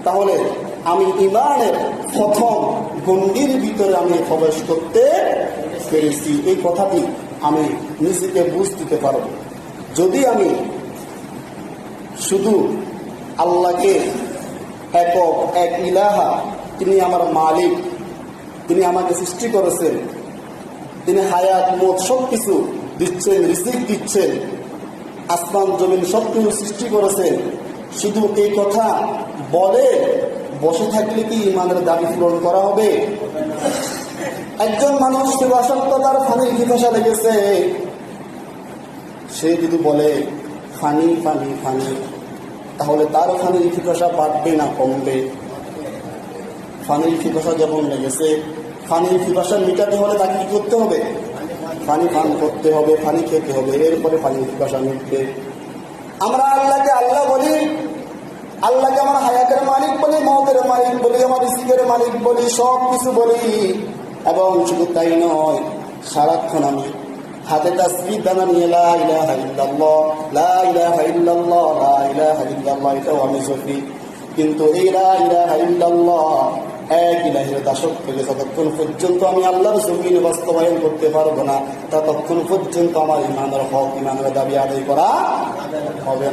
তাহলে আমি ঈমানের প্রথম গণ্ডির ভিতরে আমি প্রবেশ করতে পেরেছি। এই কথাটি আমি নিজেকে বুঝ দিতে পারব। যদি আমি শুধু আল্লাহকে একক, এক ইলাহা, তিনি আমার মালিক, তিনি আমাকে সৃষ্টি করেছেন, তিনি হায়াত মত সব কিছু দিচ্ছেন, রিজিক দিচ্ছেন, আসমান জমিন সব কিছু সৃষ্টি করেছেন, শুধু এই কথা বলে বসে থাকলে কি ইমানের দাবি পূরণ করা হবে? একজন মানুষ তার পানির পিপাসা লেগেছে, সে যদি বলে পানি পানি পানি, তাহলে তার পানির পিপাসা বাড়বে না কমবে? পানির পিপাসা যখন লেগেছে, পানির পিপাসা মিটাতে হলে তাকে কি করতে হবে? পানি পান করতে হবে, পানি খেতে হবে, এরপরে পানির পিপাসা মিটবে। আমরা আল্লাহকে আল্লাহ বলি, আল্লাহকে আমার হায়াতের মালিক বলি, মওতের মালিক বলি, আমার রিজিকের মালিক বলি, সব কিছু বলি। এবং শুধু তাই নয়, সারাক্ষণ আমি হাতে তাসবিহ দানা নিয়ে লা ইলাহা ইল্লাল্লাহ, লা ইলাহা ইল্লাল্লাহ, লা ইলাহা ইল্লাল্লাহ এটাও আমি জপি। কিন্তু এই লা ইলাহা ইল্লাল্লাহ এক ইলাহের দাসত্ব থেকে যতক্ষণ পর্যন্ত আমি আল্লাহর জমিনে বাস্তবায়ন করতে পারবো না, ততক্ষণ পর্যন্ত আমার ইমানের হক, ইমানের দাবি আদায় করা হবে না।